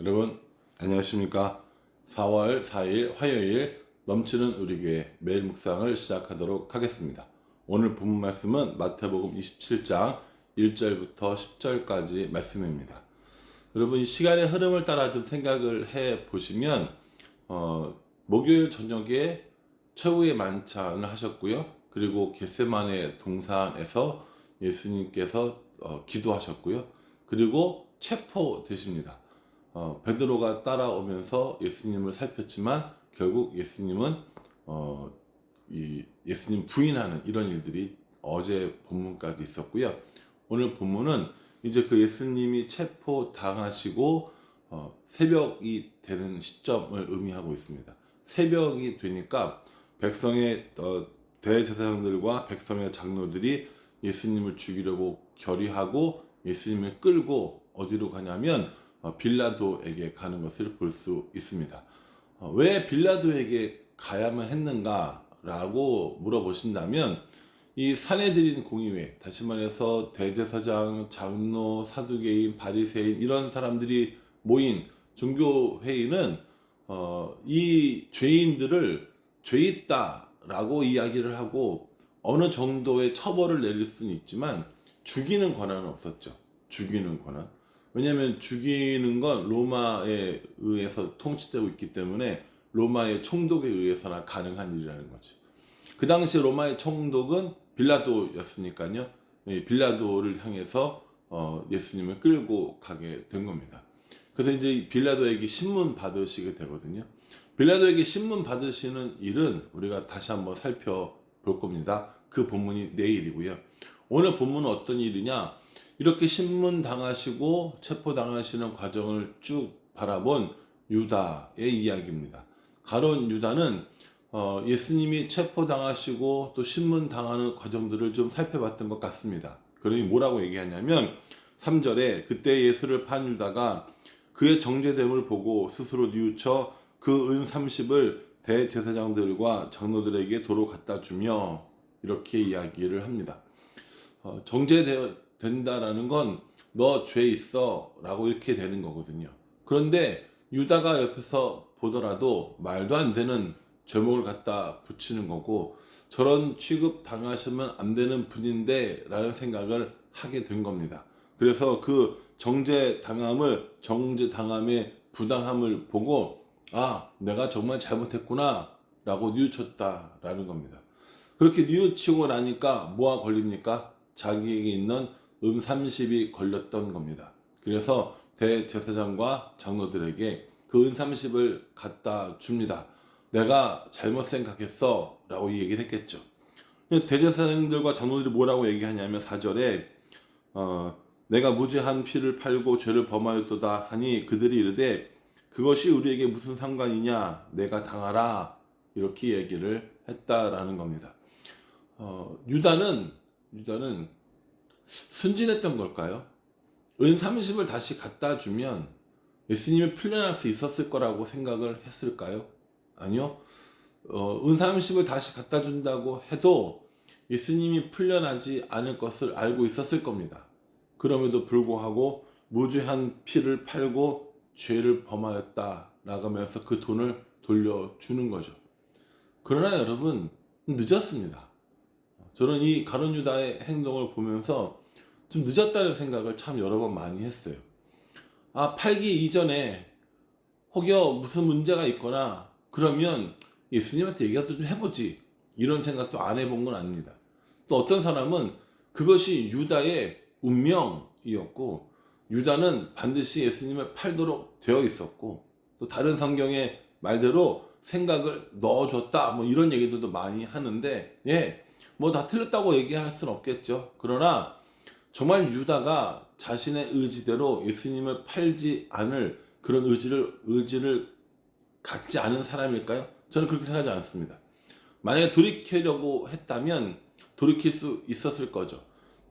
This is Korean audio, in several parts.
여러분 안녕하십니까? 4월 4일 화요일 넘치는 우리 교회 매일 묵상을 시작하도록 하겠습니다. 오늘 본문 말씀은 마태복음 27장 1절부터 10절까지 말씀입니다. 여러분 이 시간의 흐름을 따라 좀 생각을 해 보시면 목요일 저녁에 최후의 만찬을 하셨고요. 그리고 겟세마네 동산에서 예수님께서 기도하셨고요. 그리고 체포되십니다. 베드로가 따라오면서 예수님을 살폈지만 결국 예수님은 예수님 부인하는 이런 일들이 어제 본문까지 있었고요. 오늘 본문은 이제 그 예수님이 체포당하시고 새벽이 되는 시점을 의미하고 있습니다. 새벽이 되니까 백성의 대제사장들과 백성의 장로들이 예수님을 죽이려고 결의하고 예수님을 끌고 어디로 가냐면 빌라도에게 가는 것을 볼 수 있습니다. 왜 빌라도에게 가야만 했는가라고 물어보신다면 이 산헤드린 공의회, 다시 말해서 대제사장, 장로, 사두개인, 바리새인 이런 사람들이 모인 종교회의는 이 죄인들을 죄있다라고 이야기를 하고 어느 정도의 처벌을 내릴 수는 있지만 죽이는 권한은 없었죠. 죽이는 권한. 왜냐하면 죽이는 건 로마에 의해서 통치되고 있기 때문에 로마의 총독에 의해서나 가능한 일이라는 거죠. 그 당시 로마의 총독은 빌라도였으니까요. 빌라도를 향해서 예수님을 끌고 가게 된 겁니다. 그래서 이제 빌라도에게 신문 받으시게 되거든요. 빌라도에게 신문 받으시는 일은 우리가 다시 한번 살펴볼 겁니다. 그 본문이 내일이고요. 오늘 본문은 어떤 일이냐? 이렇게 신문 당하시고 체포 당하시는 과정을 쭉 바라본 유다의 이야기입니다. 가룟 유다는 예수님이 체포 당하시고 또 신문 당하는 과정들을 좀 살펴봤던 것 같습니다. 그러니 뭐라고 얘기하냐면 3절에 그때 예수를 판 유다가 그의 정죄됨을 보고 스스로 뉘우쳐 그 은 30을 대제사장들과 장로들에게 도로 갖다 주며 이렇게 이야기를 합니다. 정죄된다라는 건 너 죄 있어 라고 이렇게 되는 거거든요. 그런데 유다가 옆에서 보더라도 말도 안 되는 제목을 갖다 붙이는 거고 저런 취급 당하시면 안 되는 분인데 라는 생각을 하게 된 겁니다. 그래서 그 정죄당함의 부당함을 보고 내가 정말 잘못했구나 라고 뉘우쳤다라는 겁니다. 그렇게 뉘우치고 나니까 뭐가 걸립니까? 자기에게 있는 30이 걸렸던 겁니다. 그래서 대제사장과 장로들에게 그 30을 갖다 줍니다. 내가 잘못 생각했어 라고 얘기를 했겠죠. 대제사장들과 장로들이 뭐라고 얘기하냐면 4절에 내가 무죄한 피를 팔고 죄를 범하였도다 하니 그들이 이르되 그것이 우리에게 무슨 상관이냐 내가 당하라 이렇게 얘기를 했다라는 겁니다. 유다는 순진했던 걸까요? 은 30을 다시 갖다 주면 예수님이 풀려날 수 있었을 거라고 생각을 했을까요? 아니요. 은 30을 다시 갖다 준다고 해도 예수님이 풀려나지 않을 것을 알고 있었을 겁니다. 그럼에도 불구하고 무죄한 피를 팔고 죄를 범하였다 라가면서 그 돈을 돌려주는 거죠. 그러나 여러분 늦었습니다. 저는 이 가룟 유다의 행동을 보면서 좀 늦었다는 생각을 참 여러 번 많이 했어요. 팔기 이전에 혹여 무슨 문제가 있거나 그러면 예수님한테 얘기라도 좀 해보지 이런 생각도 안 해본 건 아닙니다. 또 어떤 사람은 그것이 유다의 운명이었고 유다는 반드시 예수님을 팔도록 되어 있었고 또 다른 성경의 말대로 생각을 넣어줬다 뭐 이런 얘기들도 많이 하는데 뭐 다 틀렸다고 얘기할 수는 없겠죠. 그러나 정말 유다가 자신의 의지대로 예수님을 팔지 않을 그런 의지를 갖지 않은 사람일까요? 저는 그렇게 생각하지 않습니다. 만약에 돌이키려고 했다면 돌이킬 수 있었을 거죠.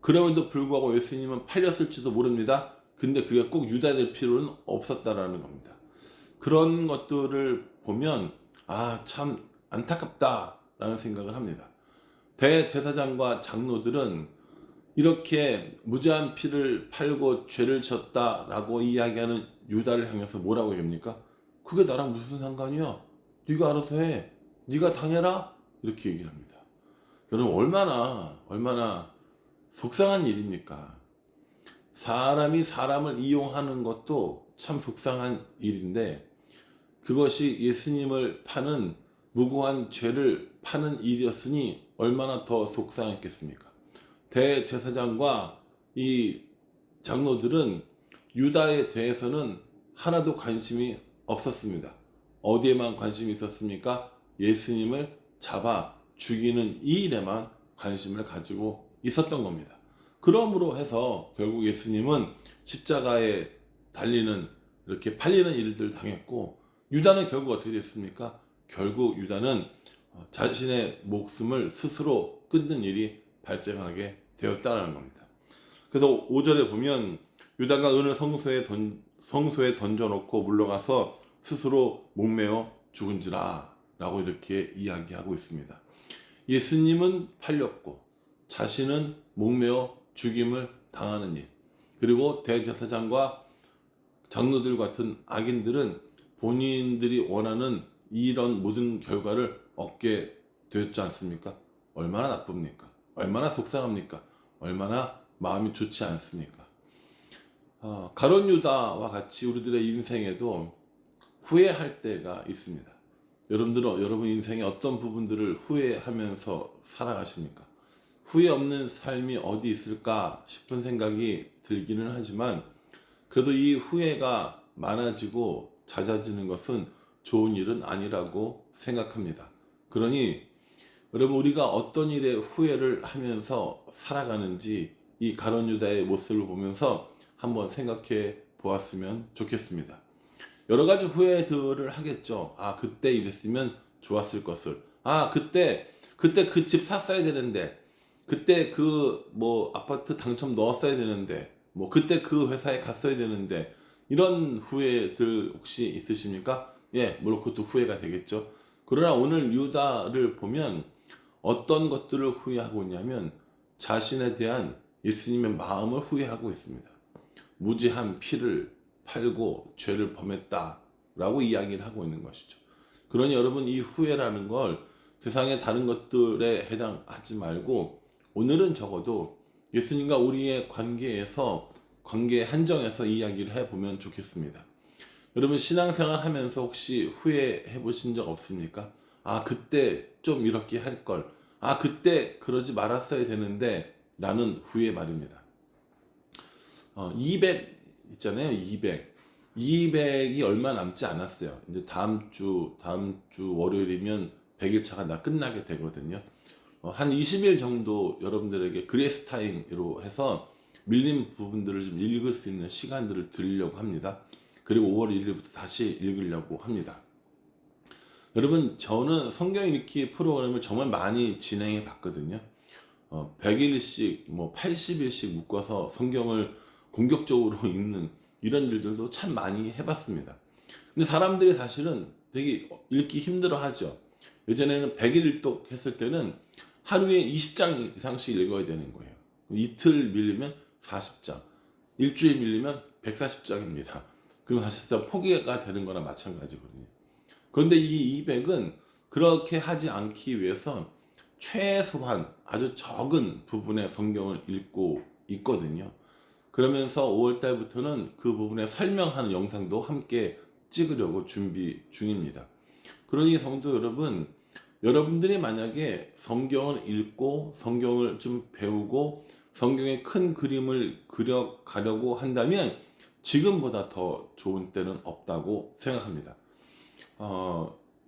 그럼에도 불구하고 예수님은 팔렸을지도 모릅니다. 근데 그게 꼭 유다 될 필요는 없었다라는 겁니다. 그런 것들을 보면 참 안타깝다라는 생각을 합니다. 대제사장과 장로들은 이렇게 무죄한 피를 팔고 죄를 졌다라고 이야기하는 유다를 향해서 뭐라고 얘기합니까? 그게 나랑 무슨 상관이야? 네가 알아서 해. 네가 당해라. 이렇게 얘기를 합니다. 여러분 얼마나 속상한 일입니까? 사람이 사람을 이용하는 것도 참 속상한 일인데 그것이 예수님을 파는 무고한 죄를 파는 일이었으니 얼마나 더 속상했겠습니까? 대제사장과 이 장로들은 유다에 대해서는 하나도 관심이 없었습니다. 어디에만 관심이 있었습니까? 예수님을 잡아 죽이는 이 일에만 관심을 가지고 있었던 겁니다. 그러므로 해서 결국 예수님은 십자가에 달리는 이렇게 팔리는 일들 당했고 유다는 결국 어떻게 됐습니까? 결국 유다는 자신의 목숨을 스스로 끊는 일이 발생하게 되었다는 겁니다. 그래서 5절에 보면 유다가 은을 성소에 던져놓고 물러가서 스스로 목매어 죽은지라 라고 이렇게 이야기하고 있습니다. 예수님은 팔렸고 자신은 목매어 죽임을 당하는 일, 그리고 대제사장과 장로들 같은 악인들은 본인들이 원하는 이런 모든 결과를 얻게 되었지 않습니까? 얼마나 나쁩니까? 얼마나 속상합니까? 얼마나 마음이 좋지 않습니까? 가룟 유다와 같이 우리들의 인생에도 후회할 때가 있습니다. 여러분들은 여러분 인생의 어떤 부분들을 후회하면서 살아가십니까? 후회 없는 삶이 어디 있을까 싶은 생각이 들기는 하지만 그래도 이 후회가 많아지고 잦아지는 것은 좋은 일은 아니라고 생각합니다. 그러니 여러분 우리가 어떤 일에 후회를 하면서 살아가는지 이 가룟 유다의 모습을 보면서 한번 생각해 보았으면 좋겠습니다. 여러 가지 후회들을 하겠죠. 그때 이랬으면 좋았을 것을. 그때 그 집 샀어야 되는데, 그때 그 아파트 당첨 넣었어야 되는데, 그때 그 회사에 갔어야 되는데, 이런 후회들 혹시 있으십니까? 예, 물론 그것도 후회가 되겠죠. 그러나 오늘 유다를 보면 어떤 것들을 후회하고 있냐면 자신에 대한 예수님의 마음을 후회하고 있습니다. 무지한 피를 팔고 죄를 범했다라고 이야기를 하고 있는 것이죠. 그러니 여러분 이 후회라는 걸 세상의 다른 것들에 해당하지 말고 오늘은 적어도 예수님과 우리의 관계 한정에서 이야기를 해보면 좋겠습니다. 여러분 신앙생활 하면서 혹시 후회해 보신 적 없습니까? 그때 좀 이렇게 할 걸. 그때 그러지 말았어야 되는데 라는 후회 말입니다. 200 있잖아요. 200이 얼마 남지 않았어요. 이제 다음 주 월요일이면 100일차가 다 끝나게 되거든요. 한 20일 정도 여러분들에게 그레이스 타임으로 해서 밀린 부분들을 좀 읽을 수 있는 시간들을 드리려고 합니다. 그리고 5월 1일부터 다시 읽으려고 합니다. 여러분 저는 성경 읽기 프로그램을 정말 많이 진행해 봤거든요. 100일씩 80일씩 묶어서 성경을 공격적으로 읽는 이런 일들도 참 많이 해봤습니다. 근데 사람들이 사실은 되게 읽기 힘들어 하죠. 예전에는 100일 일독 했을 때는 하루에 20장 이상씩 읽어야 되는 거예요. 이틀 밀리면 40장, 일주일 밀리면 140장입니다. 그럼 사실상 포기가 되는 거나 마찬가지거든요. 그런데 이 200은 그렇게 하지 않기 위해서 최소한 아주 적은 부분의 성경을 읽고 있거든요. 그러면서 5월 달부터는 그 부분에 설명하는 영상도 함께 찍으려고 준비 중입니다. 그러니 성도 여러분, 여러분들이 만약에 성경을 읽고 성경을 좀 배우고 성경의 큰 그림을 그려가려고 한다면 지금보다 더 좋은 때는 없다고 생각합니다.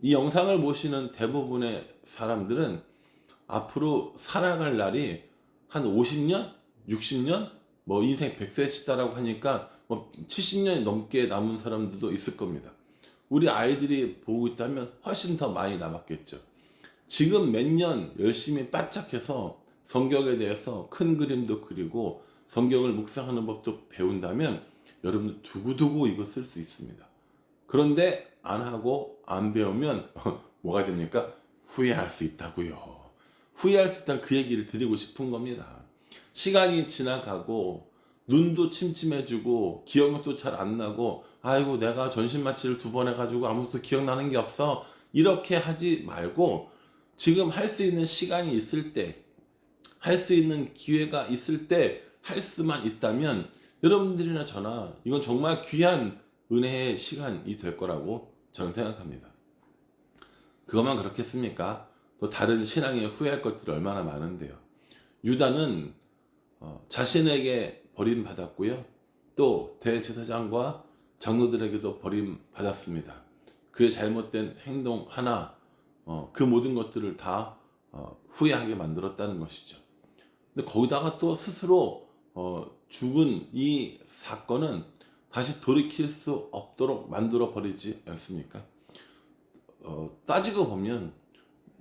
이 영상을 보시는 대부분의 사람들은 앞으로 살아갈 날이 한 50년, 60년, 인생 100세시다라고 하니까 70년이 넘게 남은 사람들도 있을 겁니다. 우리 아이들이 보고 있다면 훨씬 더 많이 남았겠죠. 지금 몇 년 열심히 바짝해서 성경에 대해서 큰 그림도 그리고 성경을 묵상하는 법도 배운다면 여러분들 두고두고 이거 쓸 수 있습니다. 그런데 안 하고 안 배우면 뭐가 됩니까? 후회할 수 있다고요. 후회할 수 있다는 그 얘기를 드리고 싶은 겁니다. 시간이 지나가고 눈도 침침해지고 기억력도 잘 안 나고 아이고 내가 전신마취를 2번 해가지고 아무것도 기억나는 게 없어, 이렇게 하지 말고 지금 할 수 있는 시간이 있을 때, 할 수 있는 기회가 있을 때 할 수만 있다면 여러분들이나 저나 이건 정말 귀한 은혜의 시간이 될 거라고 저는 생각합니다. 그것만 그렇겠습니까? 또 다른 신앙에 후회할 것들이 얼마나 많은데요. 유다는 자신에게 버림받았고요. 또 대제사장과 장로들에게도 버림받았습니다. 그의 잘못된 행동 하나, 그 모든 것들을 다 후회하게 만들었다는 것이죠. 근데 거기다가 또 스스로 죽은 이 사건은 다시 돌이킬 수 없도록 만들어 버리지 않습니까? 따지고 보면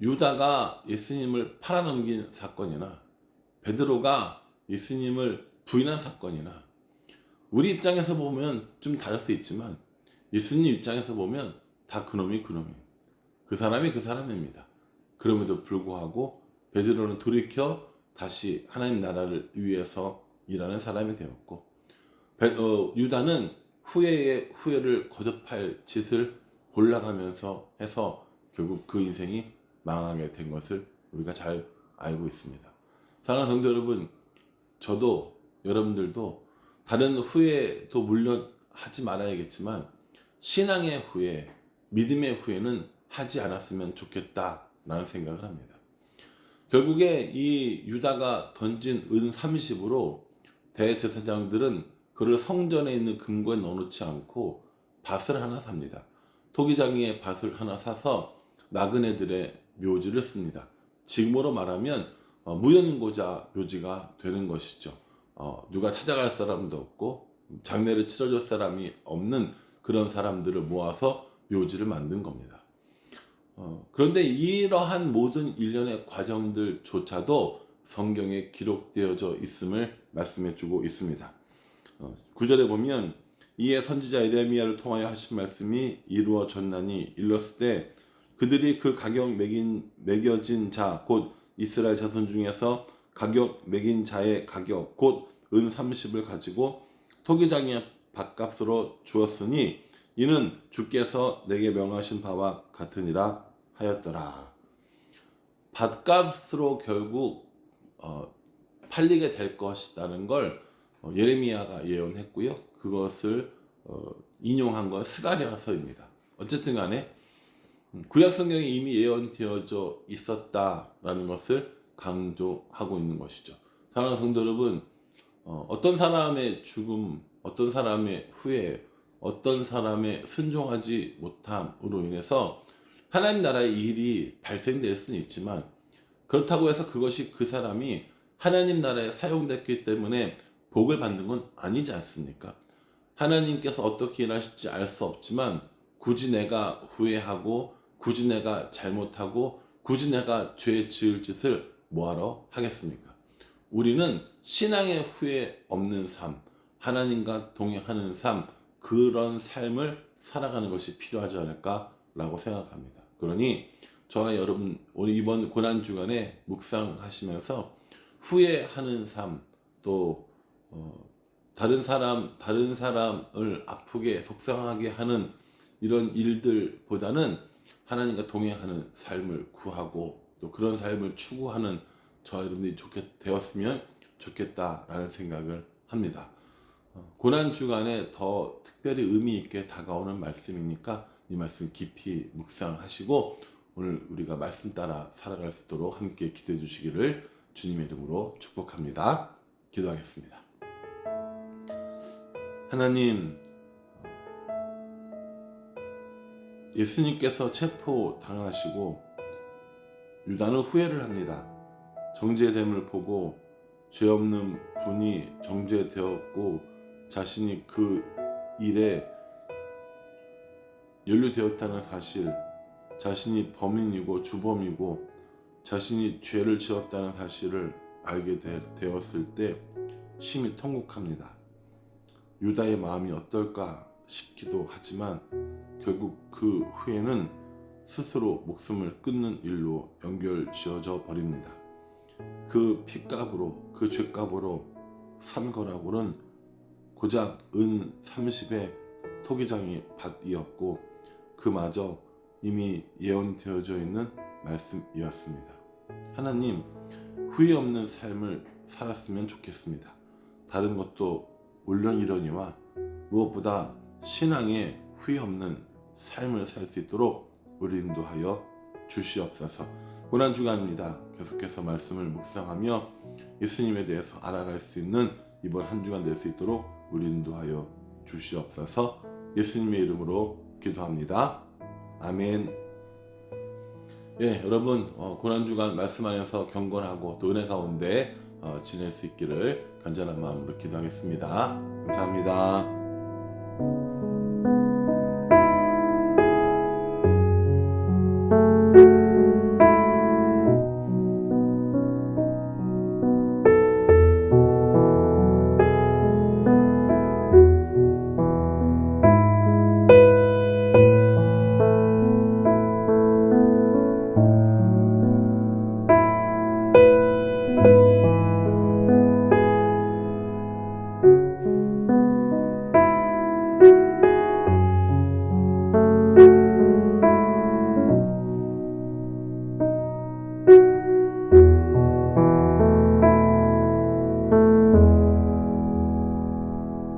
유다가 예수님을 팔아넘긴 사건이나 베드로가 예수님을 부인한 사건이나 우리 입장에서 보면 좀 다를 수 있지만 예수님 입장에서 보면 다 그놈이 그 사람이 그 사람입니다. 그럼에도 불구하고 베드로는 돌이켜 다시 하나님 나라를 위해서 일하는 사람이 되었고, 유다는 후회에 후회를 거듭할 짓을 골라가면서 해서 결국 그 인생이 망하게 된 것을 우리가 잘 알고 있습니다. 사랑하는 성도 여러분, 저도 여러분들도 다른 후회도 물론 하지 말아야겠지만 신앙의 후회, 믿음의 후회는 하지 않았으면 좋겠다라는 생각을 합니다. 결국에 이 유다가 던진 은 30으로 대제사장들은 그를 성전에 있는 금고에 넣어놓지 않고 밭을 하나 삽니다. 토기장이의 밭을 하나 사서 나그네들의 묘지를 씁니다. 지금으로 말하면 무연고자 묘지가 되는 것이죠. 누가 찾아갈 사람도 없고 장례를 치러줄 사람이 없는 그런 사람들을 모아서 묘지를 만든 겁니다. 그런데 이러한 모든 일련의 과정들조차도 성경에 기록되어져 있음을 말씀해주고 있습니다. 9절에 보면 이에 선지자 예레미야를 통하여 하신 말씀이 이루어졌나니 일렀을 때 그들이 그 가격 매겨진 자 곧 이스라엘 자손 중에서 가격 매긴 자의 가격 곧 은 30을 가지고 토기장의 밭값으로 주었으니 이는 주께서 내게 명하신 바와 같으니라 하였더라. 밭값으로 결국 팔리게 될 것이라는 걸 예레미야가 예언했고요. 그것을 인용한 건 스가랴서입니다. 어쨌든 간에 구약 성경에 이미 예언되어져 있었다라는 것을 강조하고 있는 것이죠. 사랑하는 성도 여러분, 어떤 사람의 죽음, 어떤 사람의 후회, 어떤 사람의 순종하지 못함으로 인해서 하나님 나라의 일이 발생될 수는 있지만 그렇다고 해서 그것이 그 사람이 하나님 나라에 사용됐기 때문에 복을 받는 건 아니지 않습니까? 하나님께서 어떻게 일하실지 알 수 없지만 굳이 내가 후회하고 굳이 내가 잘못하고 굳이 내가 죄 지을 짓을 뭐하러 하겠습니까? 우리는 신앙의 후회 없는 삶, 하나님과 동행하는 삶, 그런 삶을 살아가는 것이 필요하지 않을까라고 생각합니다. 그러니 저와 여러분 오늘 이번 고난주간에 묵상하시면서 후회하는 삶, 또 다른 사람을 아프게 속상하게 하는 이런 일들보다는 하나님과 동행하는 삶을 구하고 또 그런 삶을 추구하는 저와 여러분들이 되었으면 좋겠다라는 생각을 합니다. 고난주간에 더 특별히 의미 있게 다가오는 말씀이니까 이 말씀 깊이 묵상하시고 오늘 우리가 말씀 따라 살아갈 수 있도록 함께 기도해 주시기를 주님의 이름으로 축복합니다. 기도하겠습니다. 하나님, 예수님께서 체포당하시고 유다는 후회를 합니다. 정죄됨을 보고 죄 없는 분이 정죄되었고 자신이 그 일에 연루되었다는 사실, 자신이 범인이고 주범이고 자신이 죄를 지었다는 사실을 알게 되었을 때 심히 통곡합니다. 유다의 마음이 어떨까 싶기도 하지만 결국 그 후에는 스스로 목숨을 끊는 일로 연결지어져 버립니다. 그 핏값으로, 그 죄값으로 산 거라고는 고작 은 30에 토기장이 밭이었고 그마저 이미 예언되어져 있는 말씀이었습니다. 하나님, 후회 없는 삶을 살았으면 좋겠습니다. 다른 것도 물론이러니와 무엇보다 신앙에 후회 없는 삶을 살 수 있도록 우리 인도하여 주시옵소서. 고난주간입니다. 계속해서 말씀을 묵상하며 예수님에 대해서 알아갈 수 있는 이번 한 주간 될 수 있도록 우리 인도하여 주시옵소서. 예수님의 이름으로 기도합니다. 아멘. 예, 여러분 고난주간 말씀 안에서 경건하고 또 은혜 가운데 지낼 수 있기를 간절한 마음으로 기도하겠습니다. 감사합니다.